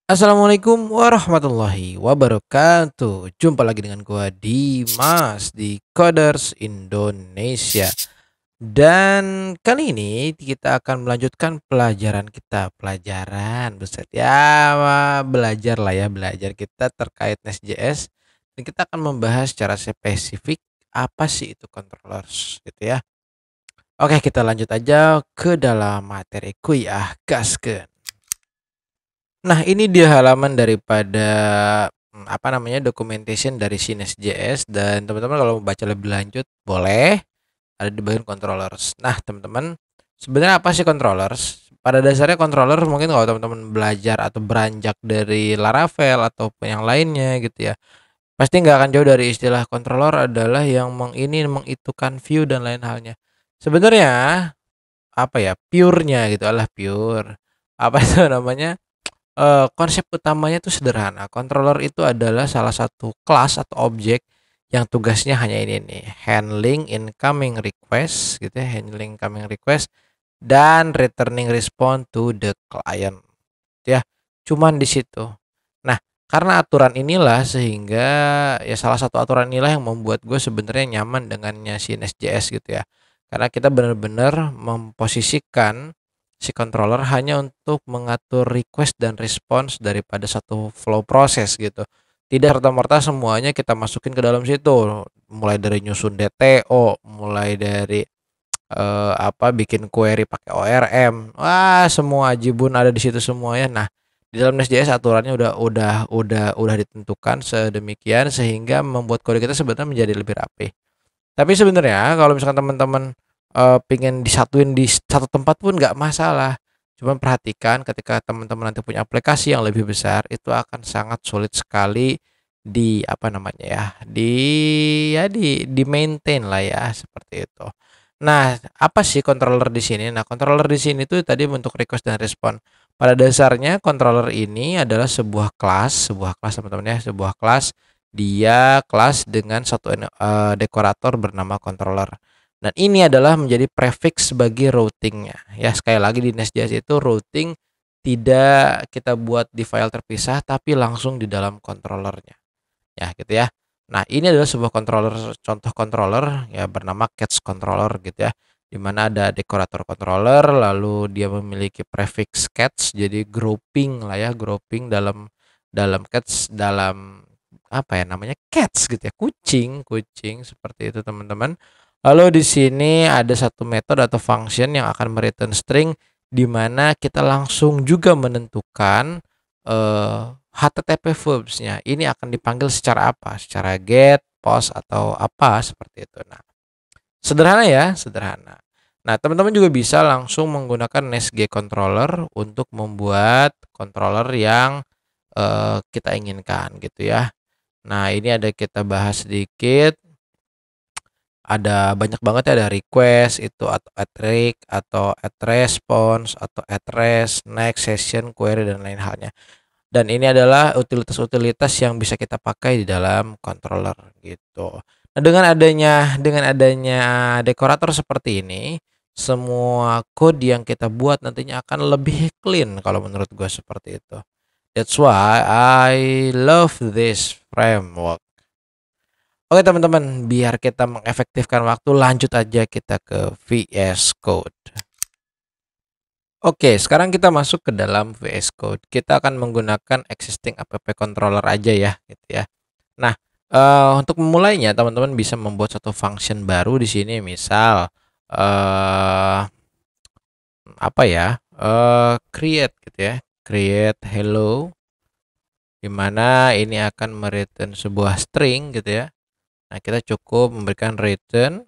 Assalamualaikum warahmatullahi wabarakatuh. Jumpa lagi dengan gua Dimas di Coders Indonesia. Dan kali ini kita akan melanjutkan pelajaran kita. Pelajaran, buset ya, belajar lah ya, belajar kita terkait Nest.js. Dan kita akan membahas secara spesifik apa sih itu controllers gitu ya. Oke, kita lanjut aja ke dalam materi kuliah gaskeun. Nah, ini dia halaman daripada apa namanya, documentation dari si Nest.js, dan teman-teman kalau mau baca lebih lanjut boleh, ada di bagian controllers. Nah, teman-teman, sebenarnya apa sih controllers? Pada dasarnya controller mungkin kalau teman-teman belajar atau beranjak dari Laravel ataupun yang lainnya gitu ya, pasti nggak akan jauh dari istilah controller adalah yang mengitukan view dan lain halnya. Sebenarnya apa ya, pure-nya gitu, adalah pure. Apa itu namanya? Konsep utamanya tuh sederhana. Controller itu adalah salah satu kelas atau objek yang tugasnya hanya ini nih, handling incoming request gitu ya, handling incoming request dan returning response to the client ya. Cuman di situ. Nah, karena aturan inilah sehingga ya salah satu aturan inilah yang membuat gue sebenarnya nyaman dengannya si Nest.js gitu ya. Karena kita benar-benar memposisikan si controller hanya untuk mengatur request dan response daripada satu flow proses gitu. Tidak serta-merta semuanya kita masukin ke dalam situ. Mulai dari nyusun DTO, mulai dari bikin query pakai ORM. Wah, semua ajibun ada di situ semuanya. Nah, di dalam Nest.js aturannya udah ditentukan sedemikian sehingga membuat kode kita sebenarnya menjadi lebih rapi. Tapi sebenarnya kalau misalkan teman-teman pengen disatuin di satu tempat pun nggak masalah. Cuman perhatikan ketika teman-teman nanti punya aplikasi yang lebih besar, itu akan sangat sulit sekali di apa namanya ya, di maintain lah ya, seperti itu. Nah, apa sih controller di sini? Nah, controller di sini tuh tadi bentuk request dan respon. Pada dasarnya controller ini adalah sebuah kelas teman-teman ya, sebuah kelas. Dia kelas dengan satu dekorator bernama controller. Dan ini adalah menjadi prefix sebagai routingnya. Ya, sekali lagi di Nest.js itu routing tidak kita buat di file terpisah tapi langsung di dalam controllernya. Ya, gitu ya. Nah, ini adalah sebuah controller, contoh controller ya bernama Catch controller gitu ya. Di mana ada dekorator controller, lalu dia memiliki prefix catch, jadi grouping lah ya, grouping dalam dalam catch, dalam apa ya namanya, cats gitu ya, kucing, kucing seperti itu teman-teman. Lalu di sini ada satu metode atau function yang akan mereturn string, di mana kita langsung juga menentukan HTTP verbs-nya ini akan dipanggil secara apa? Secara get, post atau apa seperti itu. Nah, sederhana ya, sederhana. Nah, teman-teman juga bisa langsung menggunakan NestG controller untuk membuat controller yang kita inginkan gitu ya. Nah, ini ada kita bahas sedikit. Ada banyak banget ya, ada request itu atau add rec atau add response atau add rest, next session, query dan lain halnya. Dan ini adalah utilitas-utilitas yang bisa kita pakai di dalam controller gitu. Nah, dengan adanya dekorator seperti ini, semua code yang kita buat nantinya akan lebih clean kalau menurut gue seperti itu. That's why I love this framework. Oke teman-teman, biar kita mengefektifkan waktu, lanjut aja kita ke VS Code. Oke, sekarang kita masuk ke dalam VS Code. Kita akan menggunakan existing app controller aja ya, gitu ya. Nah, untuk memulainya teman-teman bisa membuat satu function baru di sini, misal apa ya? Create gitu ya. Create hello, dimana ini akan mereturn sebuah string gitu ya. Nah, kita cukup memberikan return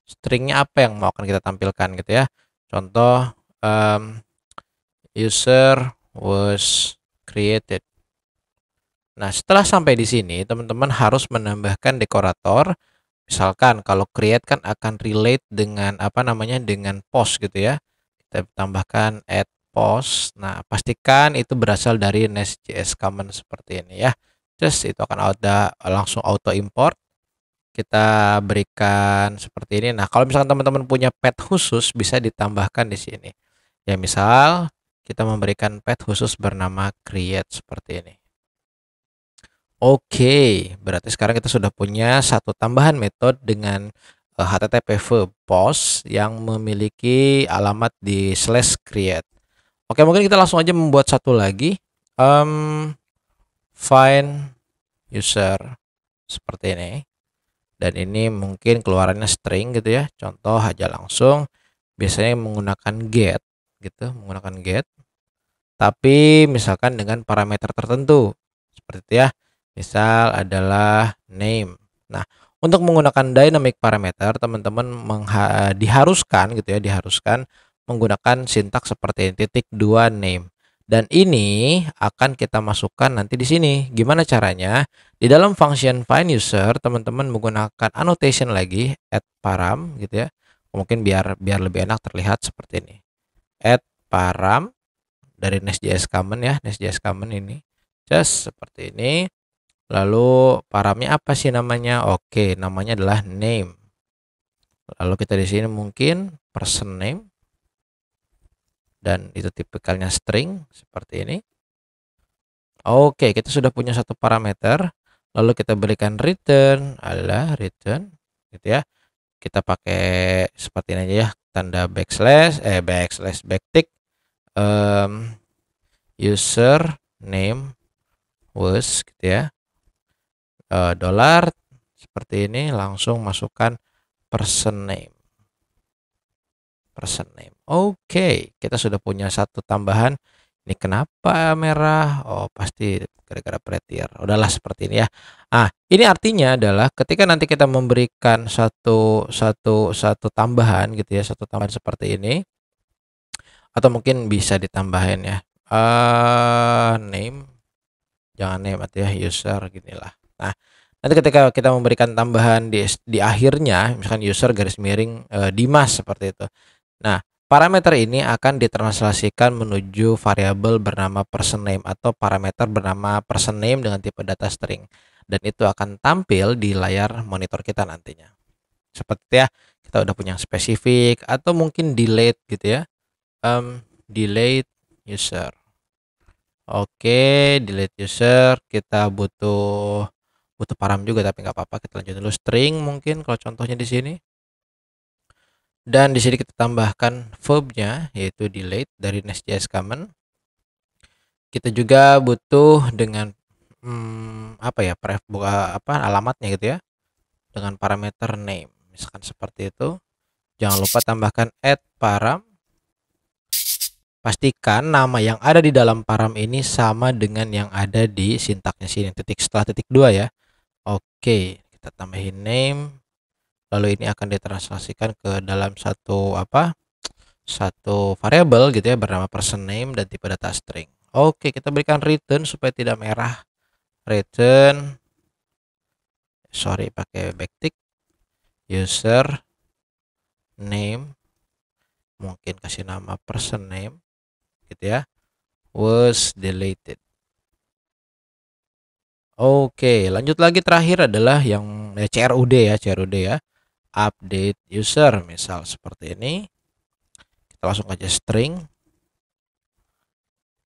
stringnya apa yang mau akan kita tampilkan gitu ya. Contoh user was created. Nah, setelah sampai di sini, teman-teman harus menambahkan dekorator. Misalkan kalau create kan akan relate dengan apa namanya, dengan post gitu ya. Kita tambahkan add post. Nah, pastikan itu berasal dari Nest.js command seperti ini ya. Terus itu akan langsung auto import. Kita berikan seperti ini. Nah, kalau misalkan teman-teman punya pet khusus bisa ditambahkan di sini. Ya, misal kita memberikan path khusus bernama create seperti ini. Oke, berarti sekarang kita sudah punya satu tambahan metode dengan HTTP verb post yang memiliki alamat di /create. Oke, mungkin kita langsung aja membuat satu lagi. Find user seperti ini. Dan ini mungkin keluarannya string gitu ya. Contoh aja langsung. Biasanya menggunakan get gitu, menggunakan get. Tapi misalkan dengan parameter tertentu. Seperti itu ya. Misal adalah name. Nah, untuk menggunakan dynamic parameter, teman-teman diharuskan gitu ya, diharuskan menggunakan sintaks seperti ini, .2 name. Dan ini akan kita masukkan nanti di sini. Gimana caranya? Di dalam function find user, teman-teman menggunakan annotation lagi add param gitu ya. Mungkin biar lebih enak terlihat seperti ini. Add param dari Nest.js common ya, Nest.js common ini. Just seperti ini. Lalu paramnya apa sih namanya? Oke, namanya adalah name. Lalu kita di sini mungkin person name. Dan itu tipikalnya string seperti ini. Oke, kita sudah punya satu parameter. Lalu kita berikan return, adalah return gitu ya. Kita pakai seperti ini aja ya, tanda backslash backtick user name was gitu ya. Dollar seperti ini, langsung masukkan person name. Oke, kita sudah punya satu tambahan. Ini kenapa merah? Oh, pasti gara-gara prettier. Udahlah seperti ini ya. Ini artinya adalah ketika nanti kita memberikan satu tambahan gitu ya, satu tambahan seperti ini, atau mungkin bisa ditambahin ya. Name, jangan name atau ya user ginilah. Nah, nanti ketika kita memberikan tambahan di akhirnya, misalkan user garis miring Dimas seperti itu. Nah, parameter ini akan ditranslasikan menuju variabel bernama person name atau parameter bernama person name dengan tipe data string. Dan itu akan tampil di layar monitor kita nantinya. Seperti ya, kita udah punya yang spesifik atau mungkin delete gitu ya. Delete user. Oke, delete user, kita butuh param juga tapi nggak apa-apa, kita lanjut dulu string mungkin kalau contohnya di sini. Dan di sini kita tambahkan verbnya yaitu delete dari Nest.js common. Kita juga butuh dengan alamatnya gitu ya, dengan parameter name misalkan seperti itu. Jangan lupa tambahkan add param. Pastikan nama yang ada di dalam param ini sama dengan yang ada di sintaknya sini, setelah titik 2 ya. Oke, kita tambahin name. Lalu ini akan ditranslasikan ke dalam satu variabel gitu ya bernama person name dan tipe data string. Oke, kita berikan return supaya tidak merah. Return, pakai backtick user name, mungkin kasih nama person name gitu ya, was deleted. Oke, lanjut lagi, terakhir adalah yang CRUD ya, update user misal seperti ini. Kita langsung aja string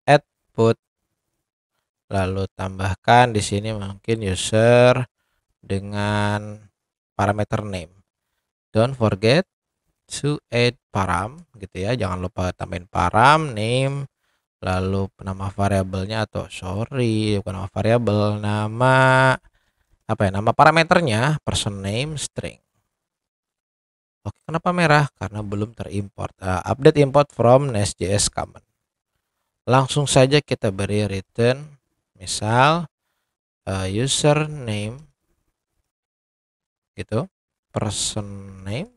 add put, lalu tambahkan di sini mungkin user dengan parameter name. Don't forget to add param gitu ya, jangan lupa tambahin param name, lalu nama variabelnya bukan nama variabel, nama parameternya person name string. Oke, kenapa merah? Karena belum terimport. Update import from Nest.js common. Langsung saja kita beri return, misal username gitu, person name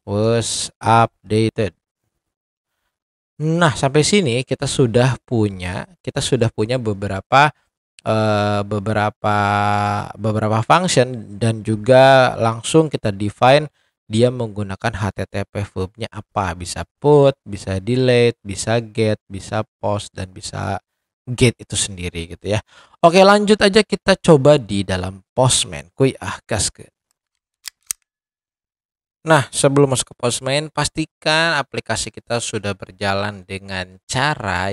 was updated. Nah, sampai sini kita sudah punya beberapa function dan juga langsung kita define dia menggunakan HTTP verbnya apa, bisa put, bisa delete, bisa get, bisa post, dan bisa get itu sendiri gitu ya. Oke, lanjut aja kita coba di dalam Postman. Gas ke. Nah, sebelum masuk ke Postman, pastikan aplikasi kita sudah berjalan dengan cara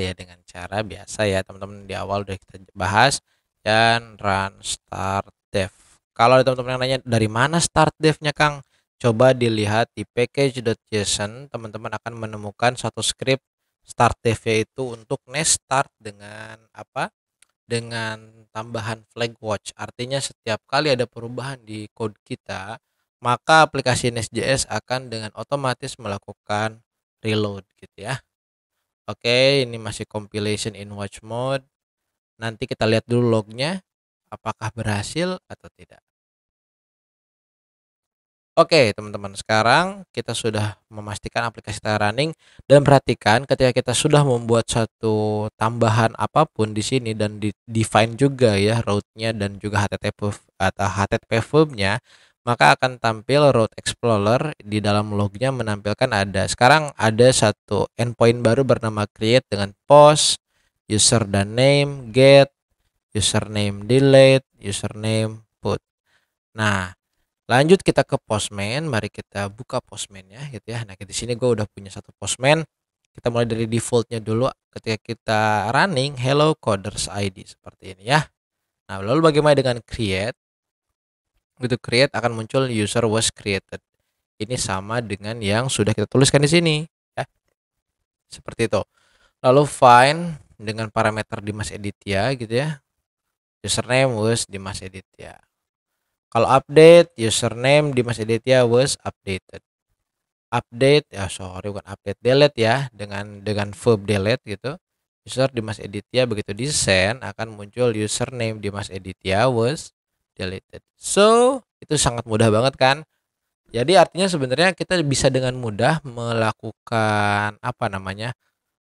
biasa ya teman-teman, di awal udah kita bahas, dan run start dev. Kalau ada teman-teman yang nanya dari mana start devnya Kang, coba dilihat di package.json, teman-teman akan menemukan satu script start dev, yaitu untuk nest start dengan apa? Dengan tambahan flag watch. Artinya setiap kali ada perubahan di code kita, maka aplikasi Nest.js akan dengan otomatis melakukan reload gitu ya. Oke, ini masih compilation in watch mode. Nanti kita lihat dulu lognya, apakah berhasil atau tidak. Oke, teman-teman, sekarang kita sudah memastikan aplikasi kita running, dan perhatikan ketika kita sudah membuat satu tambahan apapun di sini dan define juga ya route-nya dan juga HTTP atau HTTP verb-nya, maka akan tampil route explorer. Di dalam lognya menampilkan sekarang ada satu endpoint baru bernama create dengan post, user dan name, get, username delete, username put. Nah, lanjut kita ke Postman, mari kita buka Postman-nya gitu ya. Nah, di sini gue udah punya satu Postman. Kita mulai dari defaultnya dulu. Ketika kita running hello coders ID seperti ini ya. Nah, lalu bagaimana dengan create? Begitu create akan muncul user was created. Ini sama dengan yang sudah kita tuliskan di sini ya. Seperti itu. Lalu find dengan parameter Dimas Editya gitu ya. Username was Dimas Editya. Kalau update, username Dimas Editya was updated. Update ya, sorry bukan update, delete ya, dengan verb delete gitu. User Dimas Editya, begitu di send akan muncul username Dimas Editya was deleted. So itu sangat mudah banget kan. Jadi artinya sebenarnya kita bisa dengan mudah melakukan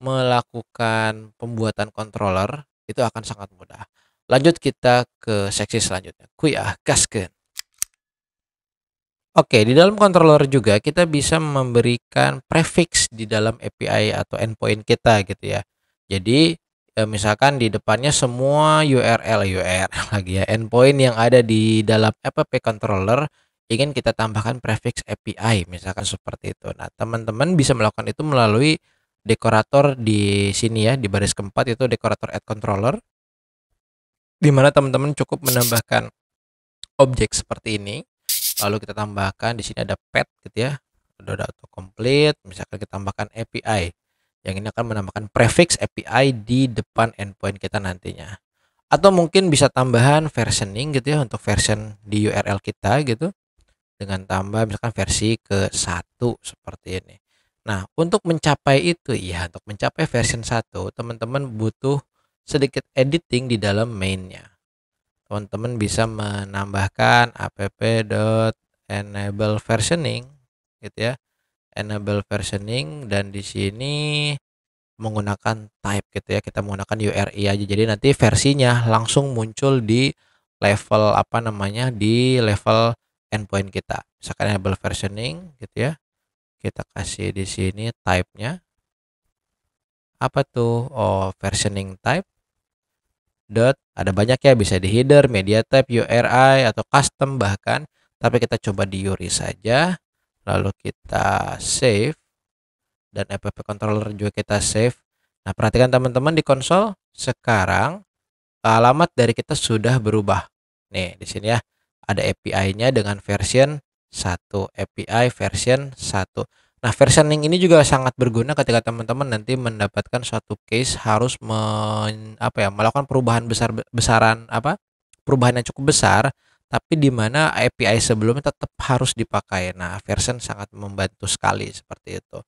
melakukan pembuatan controller, itu akan sangat mudah. Lanjut kita ke seksi selanjutnya, kuy gaskeun. Oke, di dalam controller juga kita bisa memberikan prefix di dalam API atau endpoint kita gitu ya. Jadi misalkan di depannya semua URL lagi ya, endpoint yang ada di dalam app controller ingin kita tambahkan prefix API, misalkan seperti itu. Nah, teman-teman bisa melakukan itu melalui dekorator di sini ya, di baris keempat itu dekorator add controller, di mana teman-teman cukup menambahkan objek seperti ini. Lalu kita tambahkan di sini ada pet gitu ya, udah auto complete. Misalkan kita tambahkan API, yang ini akan menambahkan prefix API di depan endpoint kita nantinya. Atau mungkin bisa tambahan versioning gitu ya, untuk version di URL kita gitu, dengan tambah misalkan versi ke 1 seperti ini. Nah, untuk mencapai itu ya, untuk mencapai version 1, teman-teman butuh sedikit editing di dalam mainnya. Teman-teman bisa menambahkan app.enable versioning gitu ya, enable versioning, dan di sini menggunakan type gitu ya, kita menggunakan URI aja, jadi nanti versinya langsung muncul di level di level endpoint kita. Misalkan enable versioning gitu ya, kita kasih di sini type-nya apa tuh, oh versioning type dot, ada banyak ya, bisa di header, media type, URI, atau custom bahkan, tapi kita coba di URI saja. Lalu kita save, dan app controller juga kita save. Nah, perhatikan teman-teman di konsol sekarang alamat dari kita sudah berubah. Nih di sini ya, ada API-nya dengan version 1, API version 1. Nah, versioning ini juga sangat berguna ketika teman-teman nanti mendapatkan suatu case harus melakukan perubahan perubahan yang cukup besar, tapi di mana API sebelumnya tetap harus dipakai. Nah, version sangat membantu sekali seperti itu.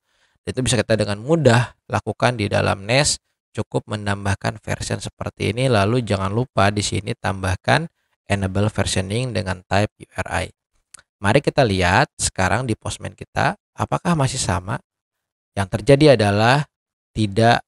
Itu bisa kita dengan mudah lakukan di dalam Nest. Cukup menambahkan version seperti ini, lalu jangan lupa di sini tambahkan enable versioning dengan type URI. Mari kita lihat sekarang di Postman kita, apakah masih sama? Yang terjadi adalah tidak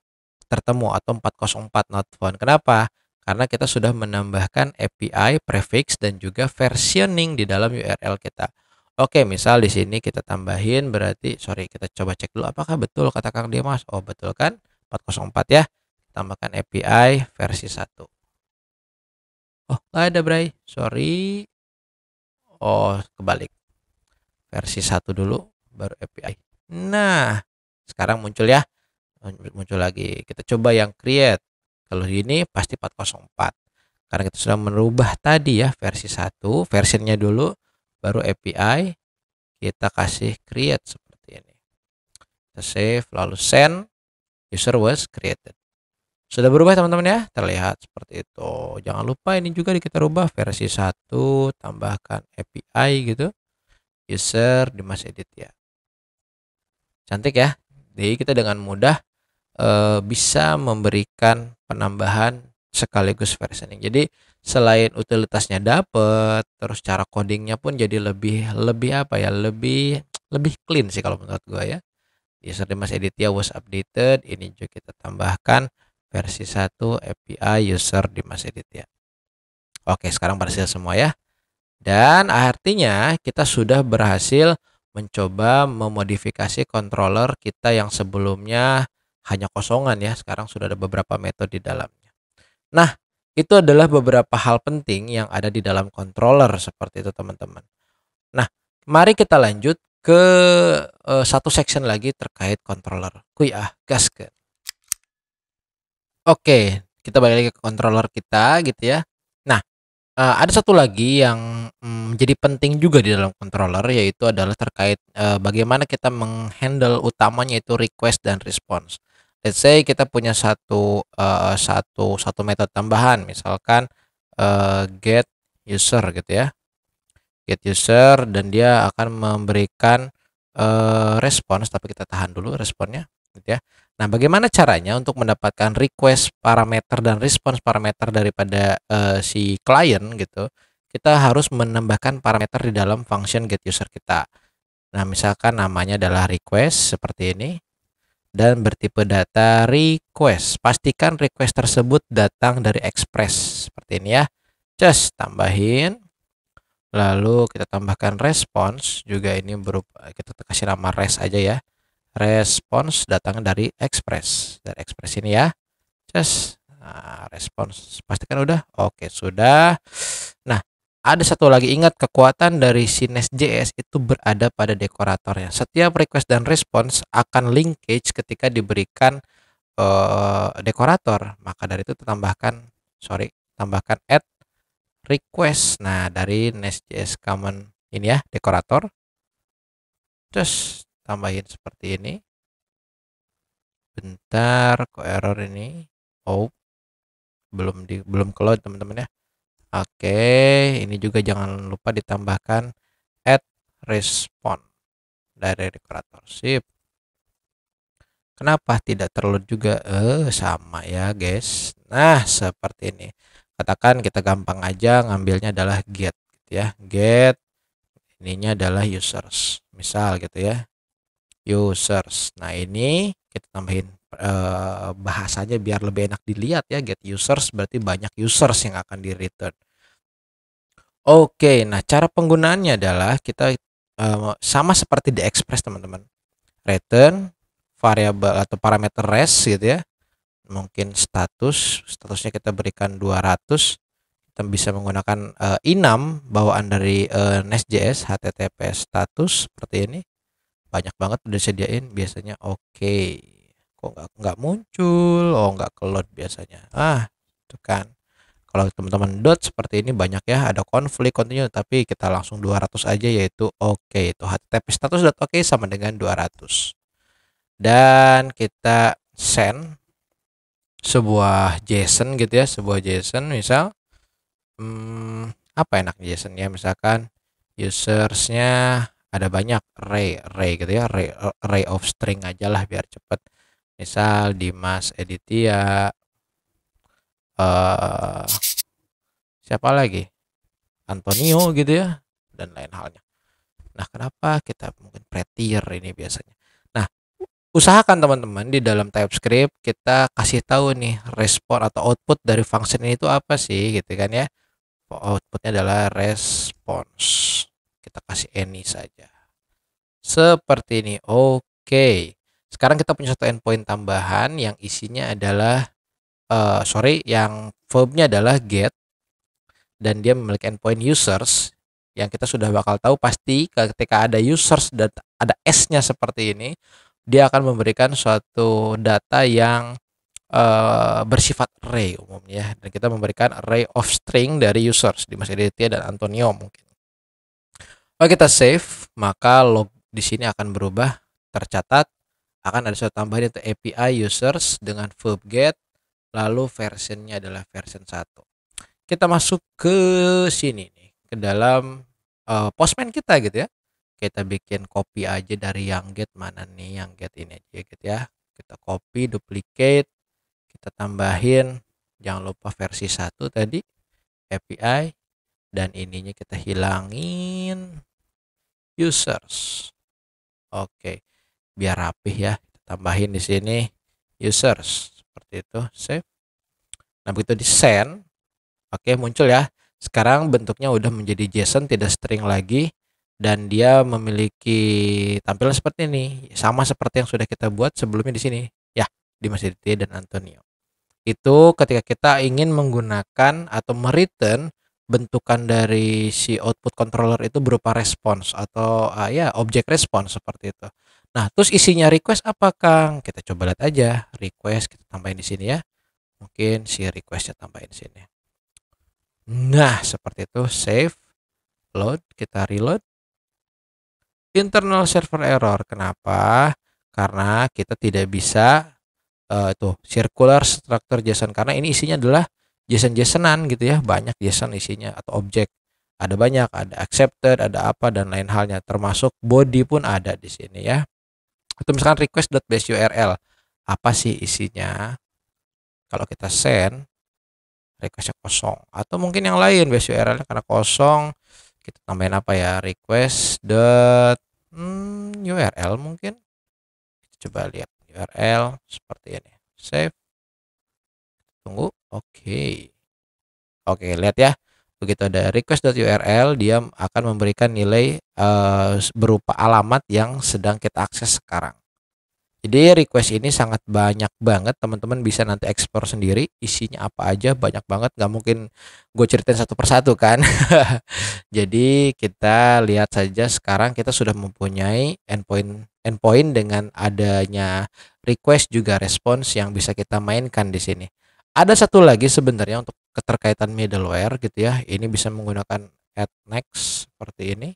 tertemu atau 404 not found. Kenapa? Karena kita sudah menambahkan API, prefix, dan juga versioning di dalam URL kita. Oke, misal di sini kita tambahin, berarti kita coba cek dulu apakah betul kata Kang Dimas. Oh, betul kan? 404 ya. Tambahkan API versi 1. Oh, nggak ada, Bray. Sorry. Oh, kebalik. versi 1 dulu baru API. Nah, sekarang muncul ya. Muncul lagi. Kita coba yang create. Kalau ini pasti 404. Karena kita sudah merubah tadi ya versi 1, versionnya dulu baru API kita kasih create seperti ini. Kita save lalu send, user was created. Sudah berubah teman-teman ya, terlihat seperti itu. Jangan lupa ini juga kita rubah versi 1, tambahkan API gitu. User Dimas Edit ya. Cantik ya. Jadi kita dengan mudah bisa memberikan penambahan sekaligus versioning. Jadi selain utilitasnya dapat, terus cara codingnya pun jadi lebih apa ya, lebih clean sih kalau menurut gua ya. User Dimas Editya was updated. Ini juga kita tambahkan versi 1 API user Dimas Editya. Oke, sekarang berhasil semua ya. Dan artinya kita sudah berhasil mencoba memodifikasi controller kita yang sebelumnya hanya kosongan ya. Sekarang sudah ada beberapa metode di dalamnya. Nah, itu adalah beberapa hal penting yang ada di dalam controller seperti itu teman-teman. Nah, mari kita lanjut ke satu section lagi terkait controller. Kuy gaskeun. Oke, kita balik lagi ke controller kita gitu ya. Nah, ada satu lagi yang menjadi penting juga di dalam controller, yaitu adalah terkait bagaimana kita menghandle utamanya itu request dan response. Let's say kita punya satu metode tambahan, misalkan get user gitu ya, get user, dan dia akan memberikan respons, tapi kita tahan dulu responnya gitu ya. Nah, bagaimana caranya untuk mendapatkan request parameter dan respons parameter daripada si klien gitu? Kita harus menambahkan parameter di dalam function get user kita. Nah, misalkan namanya adalah request seperti ini dan bertipe data request. Pastikan request tersebut datang dari Express seperti ini ya. Just tambahin. Lalu kita tambahkan response juga, ini berupa kita kasih nama res aja ya. Response datangnya dari Express. Dari Express ini ya. Just response pastikan udah. Oke, sudah. Nah, ada satu lagi, ingat kekuatan dari si Nest.js itu berada pada dekoratornya. Setiap request dan response akan linkage ketika diberikan dekorator. Maka dari itu tambahkan add request. Nah, dari Nest.js common ini ya, dekorator. Terus tambahin seperti ini. Bentar, kok error ini? Oh, belum keload teman-teman ya. Oke, ini juga jangan lupa ditambahkan add response dari dekorator. Sip. Kenapa tidak terload juga? Sama ya guys. Nah, seperti ini. Katakan kita gampang aja ngambilnya adalah get gitu ya. Get ininya adalah users. Misal gitu ya. Users. Nah, ini kita tambahin bahasanya biar lebih enak dilihat ya. Get users berarti banyak users yang akan di return. Oke, nah cara penggunaannya adalah kita sama seperti di Express teman-teman. Return variabel atau parameter res gitu ya. Mungkin statusnya kita berikan 200. Kita bisa menggunakan enum bawaan dari Nest.js https status seperti ini. Banyak banget udah disediain biasanya. Oke, kok nggak muncul? Oh, nggak keload biasanya. Itu kan. Kalau teman-teman seperti ini banyak ya, ada konflik continue, tapi kita langsung 200 aja, yaitu oke. Itu http status.oke sama dengan 200. Dan kita send sebuah JSON gitu ya, sebuah JSON misal apa enak JSON ya, misalkan usersnya ada banyak, array gitu ya, array of string aja lah biar cepet. Misal Dimas Editya, siapa lagi, Antonio gitu ya, dan lain halnya. Nah, kenapa kita mungkin prettier ini biasanya. Nah, usahakan teman-teman di dalam TypeScript kita kasih tahu nih respon atau output dari function ini itu apa sih gitu kan ya. Outputnya adalah response. Kita kasih any saja. Seperti ini. Oke. Sekarang kita punya satu endpoint tambahan yang isinya adalah yang verbnya adalah get, dan dia memiliki endpoint users yang kita sudah bakal tahu pasti ketika ada users dan ada S-nya seperti ini, dia akan memberikan suatu data yang bersifat array umumnya, dan kita memberikan array of string dari users Dimas Aditya dan Antonio mungkin. Oke, kita save, maka log di sini akan berubah, tercatat akan ada suatu tambahan itu API users dengan verb get, lalu versionnya adalah version 1. Kita masuk ke sini nih, ke dalam Postman kita gitu ya. Kita bikin copy aja dari yang get, mana nih yang get ini aja gitu ya. Kita copy, duplicate, kita tambahin, jangan lupa versi 1 tadi API, dan ininya kita hilangin users. Oke, biar rapih ya, kita tambahin di sini users seperti itu, save. Nah, begitu di send, oke, muncul ya. Sekarang bentuknya udah menjadi JSON, tidak string lagi, dan dia memiliki tampilan seperti ini, sama seperti yang sudah kita buat sebelumnya di sini ya, Dimas Aditya dan Antonio. Itu ketika kita ingin menggunakan atau mereturn bentukan dari si output controller itu berupa response atau ya objek response seperti itu. Nah, terus isinya request apa, Kang? Kita coba lihat aja. Request kita tambahin di sini ya. Mungkin si requestnya tambahin di sini. Nah, seperti itu. Save, load, kita reload. Internal server error. Kenapa? Karena kita tidak bisa circular structure JSON, karena ini isinya adalah JSON-JSON-an gitu ya, banyak JSON isinya atau objek. Ada banyak, ada accepted, ada apa dan lain halnya, termasuk body pun ada di sini ya. Atau misalkan request.base_url, apa sih isinya? Kalau kita send, requestnya kosong, atau mungkin yang lain base URL karena kosong, kita tambahin apa ya, request.url mungkin. Kita coba lihat URL seperti ini, save, tunggu. Oke, lihat ya, begitu ada request.url, dia akan memberikan nilai berupa alamat yang sedang kita akses sekarang. Jadi request ini sangat banyak banget, teman-teman bisa nanti explore sendiri isinya apa aja, banyak banget, nggak mungkin gue ceritain satu persatu kan. Jadi kita lihat saja, sekarang kita sudah mempunyai endpoint dengan adanya request juga response yang bisa kita mainkan di sini. Ada satu lagi sebenarnya untuk keterkaitan middleware gitu ya, ini bisa menggunakan add next seperti ini,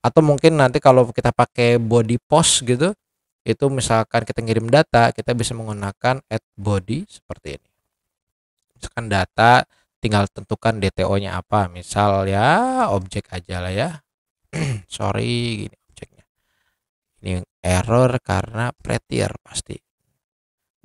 atau mungkin nanti kalau kita pakai body post gitu, itu misalkan kita ngirim data, kita bisa menggunakan add body seperti ini. Misalkan data, tinggal tentukan DTO-nya apa, misal ya objek aja lah ya. Sorry, gini objeknya. Ini error karena prettier pasti.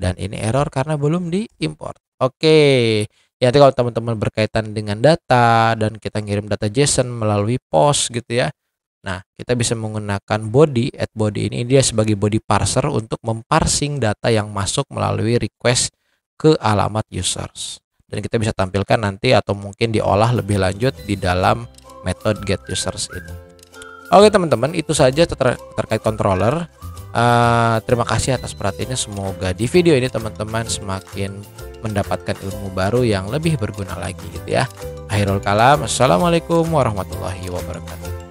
Dan ini error karena belum diimport. Oke. Ya, nanti kalau teman-teman berkaitan dengan data dan kita ngirim data JSON melalui post gitu ya. Nah, kita bisa menggunakan body, add body ini dia sebagai body parser untuk memparsing data yang masuk melalui request ke alamat users. Dan kita bisa tampilkan nanti atau mungkin diolah lebih lanjut di dalam method get users ini. Oke teman-teman, itu saja terkait controller. Terima kasih atas perhatiannya. Semoga di video ini teman-teman semakin mendapatkan ilmu baru yang lebih berguna lagi gitu ya. Akhirul kalam, assalamualaikum warahmatullahi wabarakatuh.